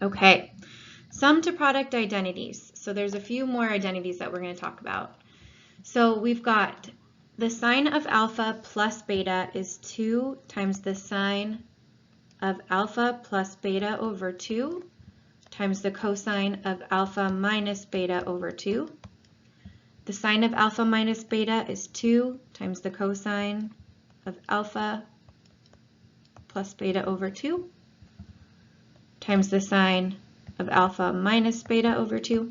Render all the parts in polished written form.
Okay, sum to product identities. So there's a few more identities that we're going to talk about. So we've got the sine of alpha plus beta is 2 times the sine of alpha plus beta over 2 times the cosine of alpha minus beta over 2. The sine of alpha minus beta is 2 times the cosine of alpha plus beta over 2 times the sine of alpha minus beta over 2.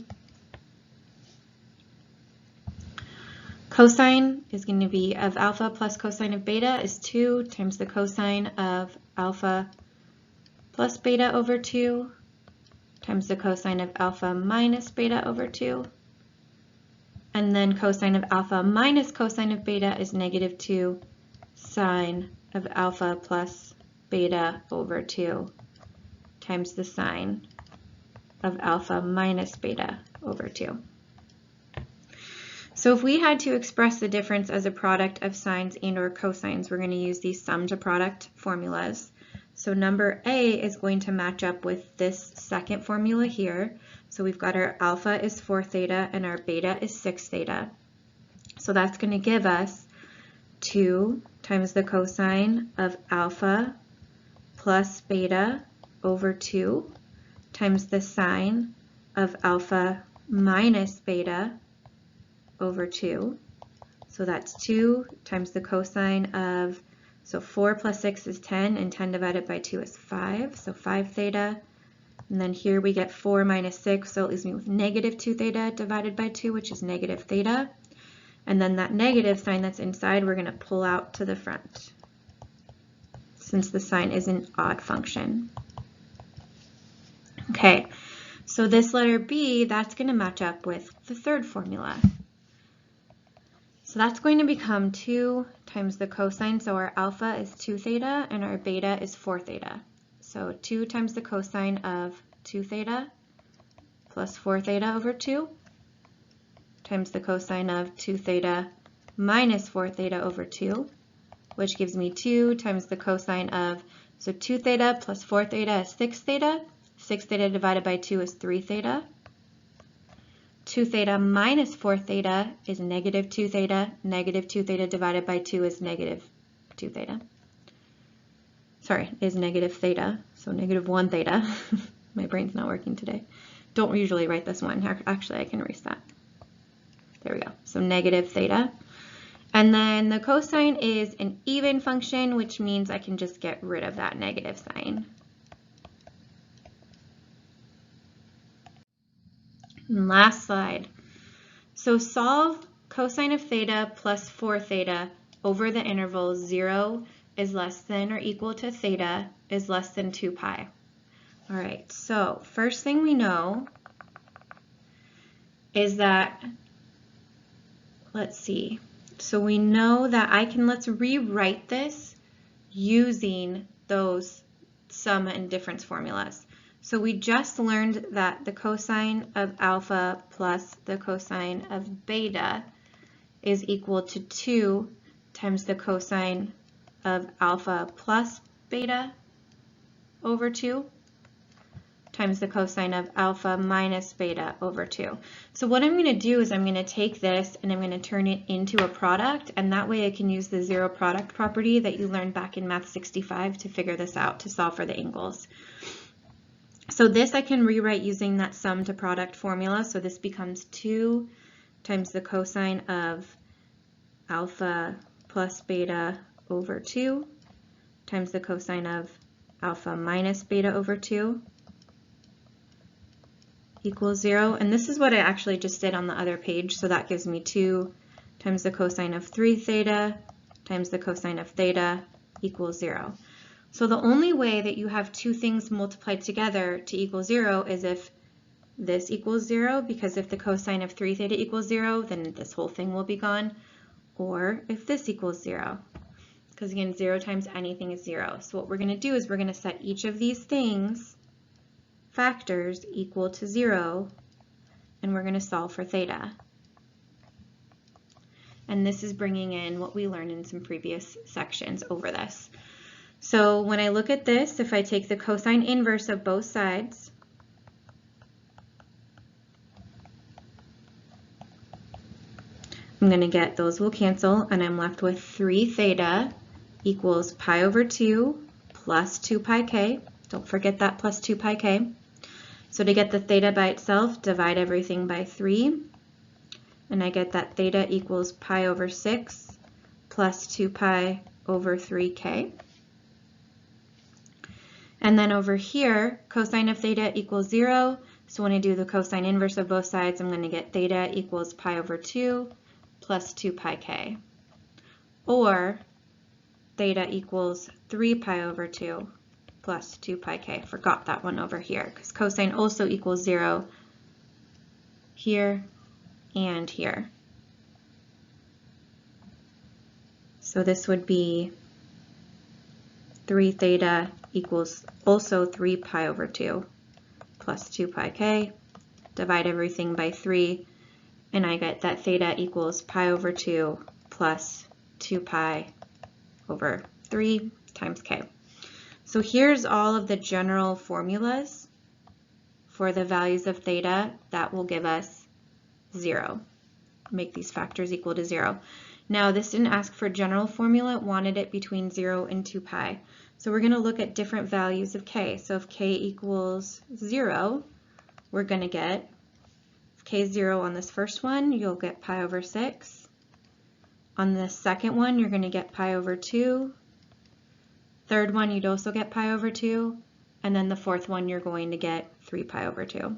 Cosine is going to be of alpha plus cosine of beta is 2 times the cosine of alpha plus beta over 2 times the cosine of alpha minus beta over 2. And then cosine of alpha minus cosine of beta is negative 2 sine of alpha plus beta over 2 times the sine of alpha minus beta over 2. So if we had to express the difference as a product of sines and or cosines, we're going to use these sum to product formulas. So number A is going to match up with this second formula here. So we've got our alpha is 4 theta and our beta is 6 theta. So that's going to give us 2 times the cosine of alpha plus beta over 2 times the sine of alpha minus beta over 2. So that's 2 times the cosine of, so 4 plus 6 is 10, and 10 divided by 2 is 5, so 5 theta. And then here we get 4 minus 6, so it leaves me with negative 2 theta divided by 2, which is negative theta. And then that negative sign that's inside, we're going to pull out to the front, since the sign is an odd function. Okay, so this letter B, that's going to match up with the third formula. So that's going to become 2 times the cosine, so our alpha is 2 theta and our beta is 4 theta. So 2 times the cosine of 2 theta plus 4 theta over 2 times the cosine of 2 theta minus 4 theta over 2, which gives me 2 times the cosine of, so 2 theta plus 4 theta is 6 theta. 6 theta divided by 2 is 3 theta. 2 theta minus 4 theta is negative 2 theta. Negative 2 theta divided by 2 is negative 2 theta. Sorry, is negative theta, so negative 1 theta. My brain's not working today. Don't usually write this one. Actually, I can erase that. There we go. So negative theta. And then the cosine is an even function, which means I can just get rid of that negative sign. And last slide. So solve cosine of theta plus 4 theta over the interval 0 is less than or equal to theta is less than 2 pi. All right, so first thing we know is that, let's see, so we know that let's rewrite this using those sum and difference formulas. So we just learned that the cosine of alpha plus the cosine of beta is equal to 2 times the cosine of alpha plus beta over 2 times the cosine of alpha minus beta over 2. So what I'm going to do is I'm going to take this and I'm going to turn it into a product, and that way I can use the zero product property that you learned back in Math 65 to figure this out, to solve for the angles. So this I can rewrite using that sum to product formula. So this becomes 2 times the cosine of alpha plus beta over 2 times the cosine of alpha minus beta over 2 equals 0. And this is what I actually just did on the other page. So that gives me 2 times the cosine of 3 theta times the cosine of theta equals 0. So the only way that you have two things multiplied together to equal 0 is if this equals 0, because if the cosine of 3 theta equals 0, then this whole thing will be gone, or if this equals 0, because again, 0 times anything is 0. So what we're going to do is we're going to set each of these things, factors, equal to 0, and we're going to solve for theta. And this is bringing in what we learned in some previous sections over this. So when I look at this, if I take the cosine inverse of both sides, I'm going to get those will cancel, and I'm left with 3 theta equals pi over 2 plus 2 pi k. Don't forget that plus 2 pi k. So to get the theta by itself, divide everything by 3, and I get that theta equals pi over 6 plus 2 pi over 3k. And then over here, cosine of theta equals 0. So when I do the cosine inverse of both sides, I'm going to get theta equals pi over 2 plus 2 pi k. Or theta equals 3 pi over 2 plus 2 pi k. Forgot that one over here because cosine also equals 0 here and here. So this would be 3 theta equals also 3 pi over 2 plus 2 pi k. Divide everything by 3, and I get that theta equals pi over 2 plus 2 pi over 3 times k. So here's all of the general formulas for the values of theta that will give us 0. Make these factors equal to 0. Now this didn't ask for a general formula, it wanted it between 0 and 2 pi. So we're going to look at different values of k. So if k equals 0, we're going to get, if k is 0 on this first one, you'll get pi over 6. On the second one, you're going to get pi over 2. Third one, you'd also get pi over 2. And then the fourth one, you're going to get 3 pi over 2.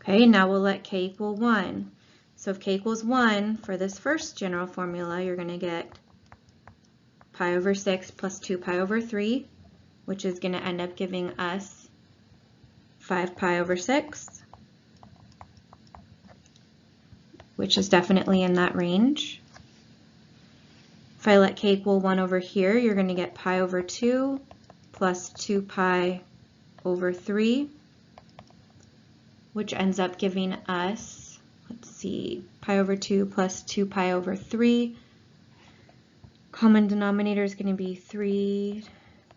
Okay, now we'll let k equal 1. So if k equals 1, for this first general formula, you're going to get pi over 6 plus 2 pi over 3, which is going to end up giving us 5 pi over 6, which is definitely in that range. If I let k equal 1 over here, you're going to get pi over 2 plus 2 pi over 3, which ends up giving us, let's see, pi over 2 plus 2 pi over 3. Common denominator is going to be 3.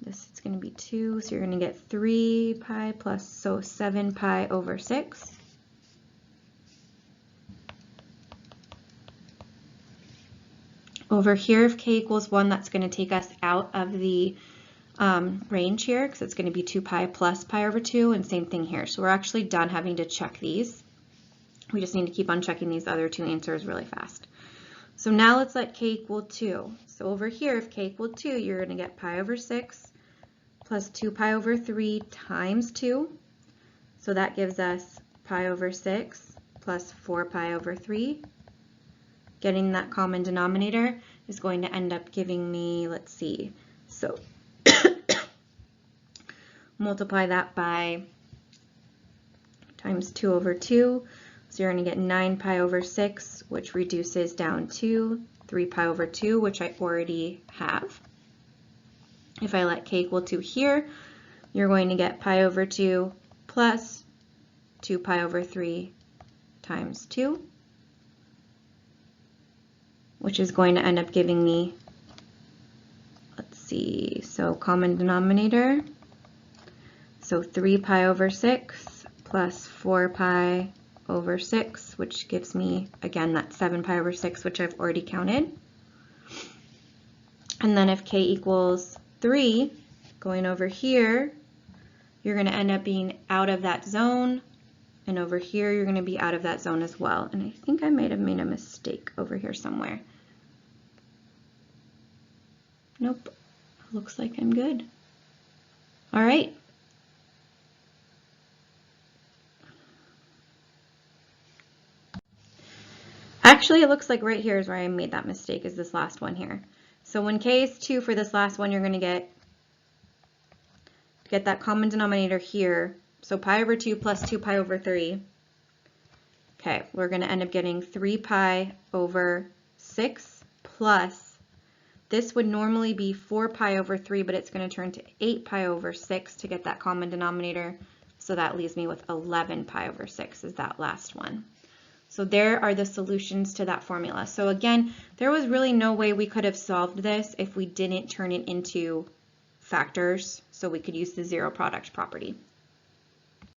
This is going to be 2, so you're going to get 3 pi plus, so 7 pi over 6. Over here, if k equals 1, that's going to take us out of the range here because it's going to be 2 pi plus pi over 2, and same thing here. So we're actually done having to check these. We just need to keep on checking these other two answers really fast. So now let's let k equal 2. So over here, if k equal 2, you're going to get pi over 6 plus 2 pi over 3 times 2. So that gives us pi over 6 plus 4 pi over 3. Getting that common denominator is going to end up giving me, let's see, so multiply that by times 2 over 2. So you're going to get 9 pi over 6, which reduces down to 3 pi over 2, which I already have. If I let k equal 2 here, you're going to get pi over 2 plus 2 pi over 3 times 2, which is going to end up giving me, let's see, so common denominator, so 3 pi over 6 plus 4 pi over 6, which gives me, again, that 7 pi over 6, which I've already counted. And then if k equals 3, going over here, you're going to end up being out of that zone, and over here you're going to be out of that zone as well. And I think I might have made a mistake over here somewhere. Nope, looks like I'm good. All right. Actually, it looks like right here is where I made that mistake, is this last one here. So when k is 2 for this last one, you're going to get that common denominator here. So pi over 2 plus 2 pi over 3. Okay, we're going to end up getting 3 pi over 6 plus, this would normally be 4 pi over 3, but it's going to turn to 8 pi over 6 to get that common denominator. So that leaves me with 11 pi over 6 is that last one. So there are the solutions to that formula. So again, there was really no way we could have solved this if we didn't turn it into factors, so we could use the zero product property.